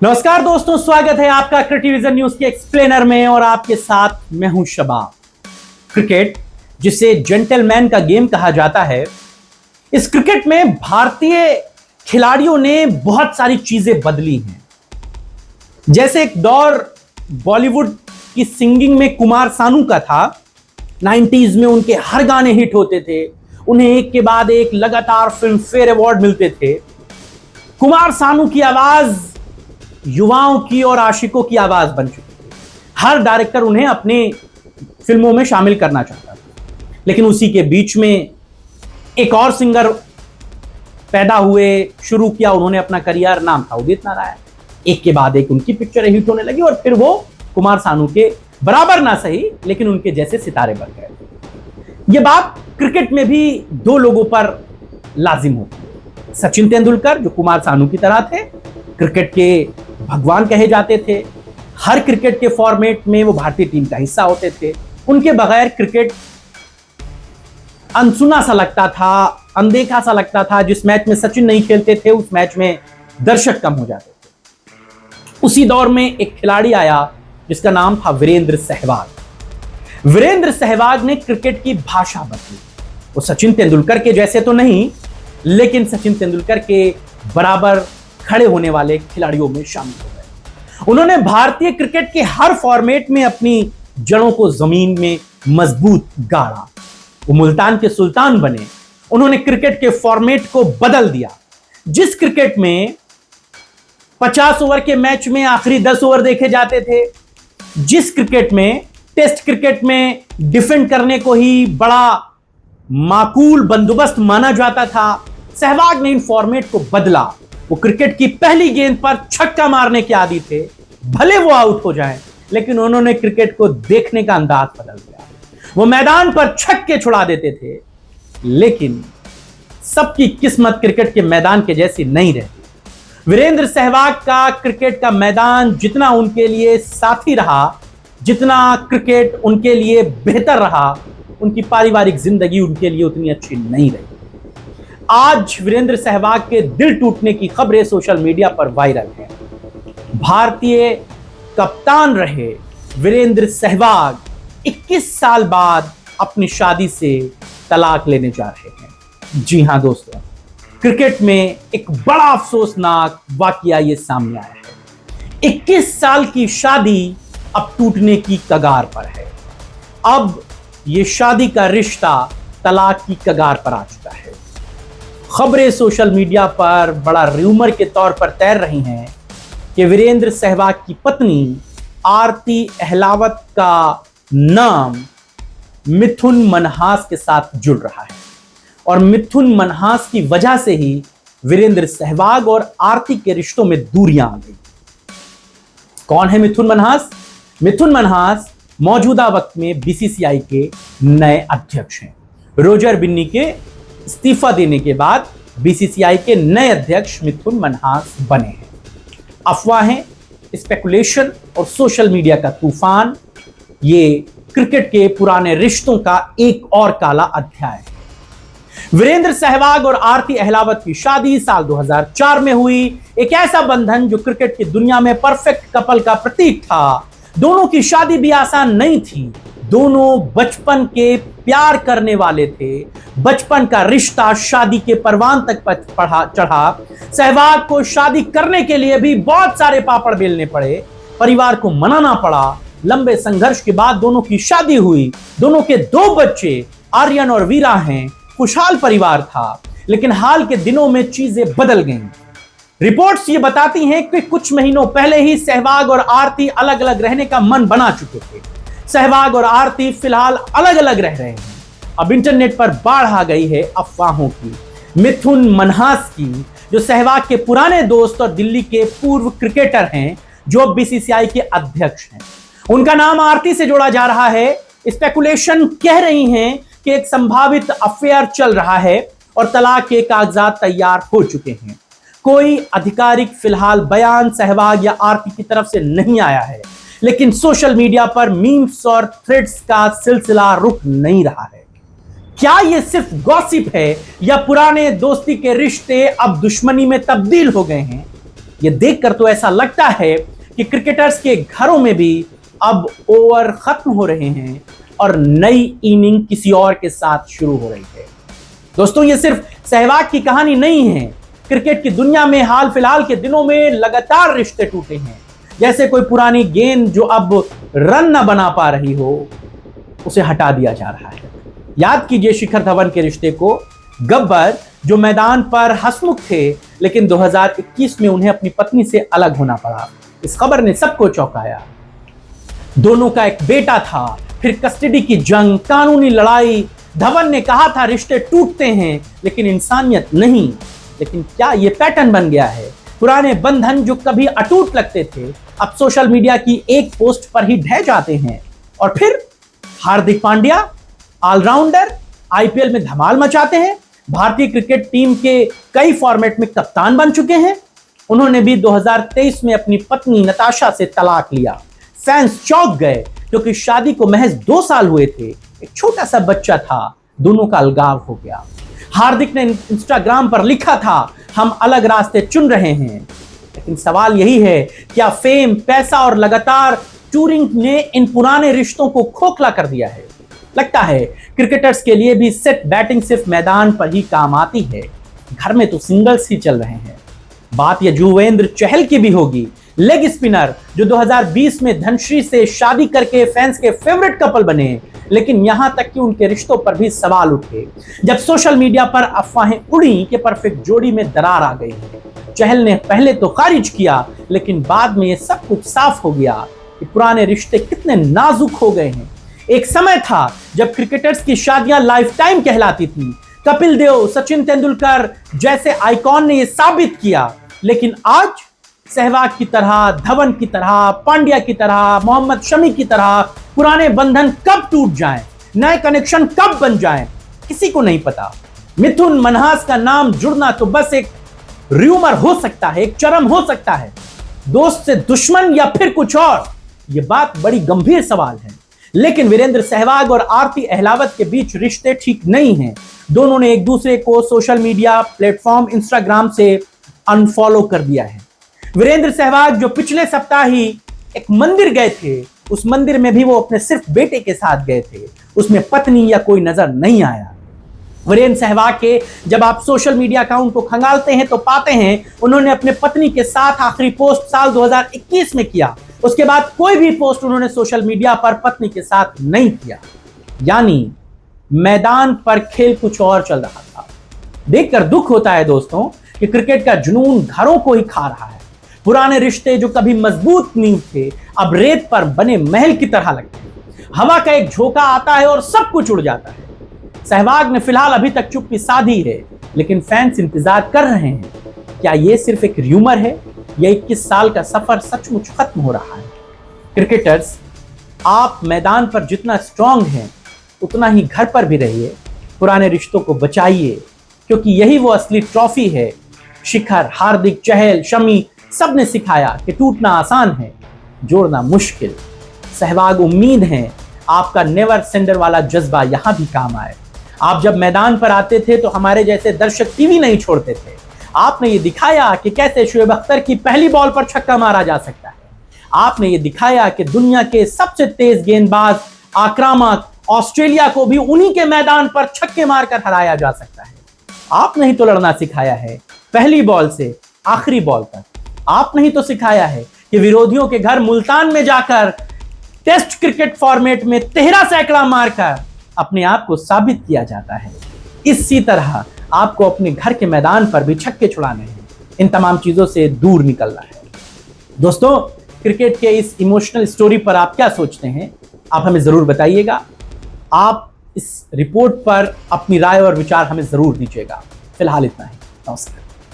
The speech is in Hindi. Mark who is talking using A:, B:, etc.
A: नमस्कार दोस्तों, स्वागत है आपका क्रिकेटिविजन न्यूज के एक्सप्लेनर में और आपके साथ मैं हूं शबाब। क्रिकेट, जिसे जेंटलमैन का गेम कहा जाता है, इस क्रिकेट में भारतीय खिलाड़ियों ने बहुत सारी चीजें बदली हैं। जैसे एक दौर बॉलीवुड की सिंगिंग में कुमार सानू का था। 90s में उनके हर गाने हिट होते थे, उन्हें एक के बाद एक लगातार फिल्म फेयर अवार्ड मिलते थे। कुमार सानू की आवाज युवाओं की और आशिकों की आवाज बन चुकी थी। हर डायरेक्टर उन्हें अपने फिल्मों में शामिल करना चाहता था। लेकिन उसी के बीच में एक और सिंगर पैदा हुए, शुरू किया उन्होंने अपना करियर, नाम था उदित नारायण। एक के बाद एक उनकी पिक्चरें हिट होने लगी और फिर वो कुमार सानू के बराबर ना सही लेकिन उनके जैसे सितारे बन गए। ये बात क्रिकेट में भी दो लोगों पर लाजिम होती है। सचिन तेंदुलकर, जो कुमार सानू की तरह थे, क्रिकेट के भगवान कहे जाते थे। हर क्रिकेट के फॉर्मेट में वो भारतीय टीम का हिस्सा होते थे। उनके बगैर क्रिकेट अनसुना सा लगता था, अनदेखा सा लगता था। जिस मैच में सचिन नहीं खेलते थे उस मैच में दर्शक कम हो जाते थे। उसी दौर में एक खिलाड़ी आया जिसका नाम था वीरेंद्र सहवाग। वीरेंद्र सहवाग ने क्रिकेट की भाषा बदली। वो सचिन तेंदुलकर के जैसे तो नहीं, लेकिन सचिन तेंदुलकर के बराबर खड़े होने वाले खिलाड़ियों में शामिल हो गए। उन्होंने भारतीय क्रिकेट के हर फॉर्मेट में अपनी जड़ों को जमीन में मजबूत गाड़ा। वो मुल्तान के सुल्तान बने। उन्होंने क्रिकेट के फॉर्मेट को बदल दिया। जिस क्रिकेट में 50 ओवर के मैच में आखिरी 10 ओवर देखे जाते थे, जिस क्रिकेट में टेस्ट क्रिकेट में डिफेंड करने को ही बड़ा माकूल बंदोबस्त माना जाता था, सहवाग ने इन फॉर्मेट को बदला। वो क्रिकेट की पहली गेंद पर छक्का मारने के आदी थे, भले वो आउट हो जाएं, लेकिन उन्होंने क्रिकेट को देखने का अंदाज बदल दिया। वो मैदान पर छक्के छुड़ा देते थे, लेकिन सबकी किस्मत क्रिकेट के मैदान के जैसी नहीं रहती। वीरेंद्र सहवाग का क्रिकेट का मैदान जितना उनके लिए साथी रहा, जितना क्रिकेट उनके लिए बेहतर रहा, उनकी पारिवारिक जिंदगी उनके लिए उतनी अच्छी नहीं रही। आज वीरेंद्र सहवाग के दिल टूटने की खबरें सोशल मीडिया पर वायरल हैं। भारतीय कप्तान रहे वीरेंद्र सहवाग 21 साल बाद अपनी शादी से तलाक लेने जा रहे हैं। जी हां दोस्तों, क्रिकेट में एक बड़ा अफसोसनाक वाकया ये सामने आया है। 21 साल की शादी अब टूटने की कगार पर है। अब ये शादी का रिश्ता तलाक की कगार पर आ चुका है। खबरें सोशल मीडिया पर बड़ा र्यूमर के तौर पर तैर रही हैं कि वीरेंद्र सहवाग की पत्नी आरती अहलावत का नाम मिथुन मनहास के साथ जुड़ रहा है और मिथुन मनहास की वजह से ही वीरेंद्र सहवाग और आरती के रिश्तों में दूरियां आ गई। कौन है मिथुन मनहास? मिथुन मनहास मौजूदा वक्त में बीसीसीआई के नए अध्यक्ष हैं। रोजर बिन्नी के इस्तीफा देने के बाद बीसीसीआई के नए अध्यक्ष मिथुन मनहास बने हैं। अफवाहें, स्पेकुलेशन और सोशल मीडिया का तूफान, ये क्रिकेट के पुराने रिश्तों का एक और काला अध्याय है। वीरेंद्र सहवाग और आरती अहलावत की शादी साल 2004 में हुई। एक ऐसा बंधन जो क्रिकेट की दुनिया में परफेक्ट कपल का प्रतीक था। दोनों की शादी भी आसान नहीं थी। दोनों बचपन के प्यार करने वाले थे। बचपन का रिश्ता शादी के परवान तक चढ़ा। सहवाग को शादी करने के लिए भी बहुत सारे पापड़ बेलने पड़े, परिवार को मनाना पड़ा। लंबे संघर्ष के बाद दोनों की शादी हुई। दोनों के 2 बच्चे आर्यन और वीरा हैं। खुशहाल परिवार था, लेकिन हाल के दिनों में चीजें बदल गईं। रिपोर्ट्स ये बताती हैं कि कुछ महीनों पहले ही सहवाग और आरती अलग अलग रहने का मन बना चुके थे। सहवाग और आरती फिलहाल अलग अलग रह रहे हैं। अब इंटरनेट पर बाढ़ आ गई है अफवाहों की। मिथुन मनहास की, जो सहवाग के पुराने दोस्त और दिल्ली के पूर्व क्रिकेटर हैं, जो बीसीसीआई के अध्यक्ष हैं। उनका नाम आरती से जोड़ा जा रहा है। स्पेकुलेशन कह रही हैं कि एक संभावित अफेयर चल रहा है और तलाक के कागजात तैयार हो चुके हैं। कोई आधिकारिक फिलहाल बयान सहवाग या आरती की तरफ से नहीं आया है, लेकिन सोशल मीडिया पर मीम्स और थ्रेड्स का सिलसिला रुक नहीं रहा है। क्या ये सिर्फ गॉसिप है या पुराने दोस्ती के रिश्ते अब दुश्मनी में तब्दील हो गए हैं? ये देखकर तो ऐसा लगता है कि क्रिकेटर्स के घरों में भी अब ओवर खत्म हो रहे हैं और नई इनिंग किसी और के साथ शुरू हो रही है। दोस्तों, ये सिर्फ सहवाग की कहानी नहीं है। क्रिकेट की दुनिया में हाल फिलहाल के दिनों में लगातार रिश्ते टूटे हैं। जैसे कोई पुरानी गेंद जो अब रन न बना पा रही हो, उसे हटा दिया जा रहा है। याद कीजिए शिखर धवन के रिश्ते को। गब्बर जो मैदान पर हंसमुख थे, लेकिन 2021 में उन्हें अपनी पत्नी से अलग होना पड़ा। इस खबर ने सबको चौंकाया। दोनों का एक बेटा था, फिर कस्टडी की जंग, कानूनी लड़ाई। धवन ने कहा था रिश्ते टूटते हैं लेकिन इंसानियत नहीं। लेकिन क्या यह पैटर्न बन गया है? पुराने बंधन जो कभी अटूट लगते थे, अब सोशल मीडिया की एक पोस्ट पर ही ढह जाते हैं। और फिर हार्दिक पांड्या ऑलराउंडर आईपीएल में धमाल मचाते हैं। भारतीय क्रिकेट टीम के कई फॉर्मेट में कप्तान बन चुके हैं। उन्होंने भी 2023 में अपनी पत्नी नताशा से तलाक लिया। फैंस चौंक गए क्योंकि शादी को महज 2 साल हुए थे, एक छोटा सा बच्चा था, दोनों का अलगाव हो गया। हार्दिक ने इंस्टाग्राम पर लिखा था, हम अलग रास्ते चुन रहे हैं। लेकिन सवाल यही है, क्या फेम, पैसा और लगातार टूरिंग ने इन पुराने रिश्तों को खोखला कर दिया है? लगता है क्रिकेटर्स के लिए भी सेट बैटिंग सिर्फ मैदान पर ही काम आती है। घर में तो सिंगल्स ही चल रहे हैं। बात युजवेंद्र चहल की भी होगी। लेग स्पिनर जो 2020 में धनश्री से शादी करके फैंस के फेवरेट कपल बने, लेकिन यहां तक कि उनके रिश्तों पर भी सवाल उठे जब सोशल मीडिया पर अफवाहें उड़ी कि परफेक्ट जोड़ी में दरार आ गई है। चहल ने पहले तो खारिज किया, लेकिन बाद में यह सब कुछ साफ हो गया कि पुराने रिश्ते कितने नाजुक हो गए हैं। एक समय था जब क्रिकेटर्स की शादियां लाइफ टाइम कहलाती थी। कपिल देव, सचिन तेंदुलकर जैसे आइकॉन ने यह साबित किया। लेकिन आज सहवाग की तरह, धवन की तरह, पांड्या की तरह, मोहम्मद शमी की तरह पुराने बंधन कब टूट जाएं, नए कनेक्शन कब बन जाएं, किसी को नहीं पता। मिथुन मनहास का नाम जुड़ना तो बस एक र्यूमर हो सकता है, एक चरम हो सकता है। दोस्त से दुश्मन या फिर कुछ और, यह बात बड़ी गंभीर सवाल है। लेकिन वीरेंद्र सहवाग और आरती अहलावत के बीच रिश्ते ठीक नहीं हैं। दोनों ने एक दूसरे को सोशल मीडिया प्लेटफॉर्म इंस्टाग्राम से अनफॉलो कर दिया है। वीरेंद्र सहवाग जो पिछले सप्ताह ही एक मंदिर गए थे, उस मंदिर में भी वो अपने सिर्फ बेटे के साथ गए थे। उसमें पत्नी या कोई नजर नहीं आया। वीरेंद्र सहवाग के जब आप सोशल मीडिया अकाउंट को खंगालते हैं तो पाते हैं उन्होंने अपने पत्नी के साथ आखिरी पोस्ट साल 2021 में किया। उसके बाद कोई भी पोस्ट उन्होंने सोशल मीडिया पर पत्नी के साथ नहीं किया। यानी मैदान पर खेल कुछ और चल रहा था। देखकर दुख होता है दोस्तों कि क्रिकेट का जुनून घरों को ही खा रहा है। पुराने रिश्ते जो कभी मजबूत नींव थे, अब रेत पर बने महल की तरह लगते हैं। हवा का एक झोंका आता है और सब कुछ उड़ जाता है। सहवाग ने फिलहाल अभी तक चुप्पी साधी है, लेकिन फैंस इंतजार कर रहे हैं। क्या यह सिर्फ एक र्यूमर है या 21 साल का सफर सचमुच खत्म हो रहा है? क्रिकेटर्स, आप मैदान पर जितना स्ट्रांग हैं, उतना ही घर पर भी रहिए। पुराने रिश्तों को बचाइए, क्योंकि यही वो असली ट्रॉफी है। शिखर, हार्दिक, चहल, शमी सब ने सिखाया कि टूटना आसान है, जोड़ना मुश्किल। सहवाग, उम्मीद है आपका नेवर सेंडर वाला जज्बा यहां भी काम आए। आप जब मैदान पर आते थे तो हमारे जैसे दर्शक टीवी नहीं छोड़ते थे। आपने ये दिखाया कि कैसे शोएब अख्तर की पहली बॉल पर छक्का मारा जा सकता है। आपने ये दिखाया कि दुनिया के सबसे तेज गेंदबाज, आक्रामक ऑस्ट्रेलिया को भी उन्हीं के मैदान पर छक्के मारकर हराया जा सकता है। आपने ही तो लड़ना सिखाया है, पहली बॉल से आखिरी बॉल तक। आपने ही तो सिखाया है कि विरोधियों के घर मुल्तान में जाकर टेस्ट क्रिकेट फॉर्मेट में 13 सैकड़ा मारकर अपने आप को साबित किया जाता है। इसी तरह आपको अपने घर के मैदान पर भी छक्के छुड़ाने हैं। इन तमाम चीजों से दूर निकलना है। दोस्तों, क्रिकेट के इस इमोशनल स्टोरी पर आप क्या सोचते हैं? आप हमें जरूर बताइएगा। आप इस रिपोर्ट पर अपनी राय और विचार हमें जरूर दीजिएगा। फिलहाल इतना ही। नमस्कार।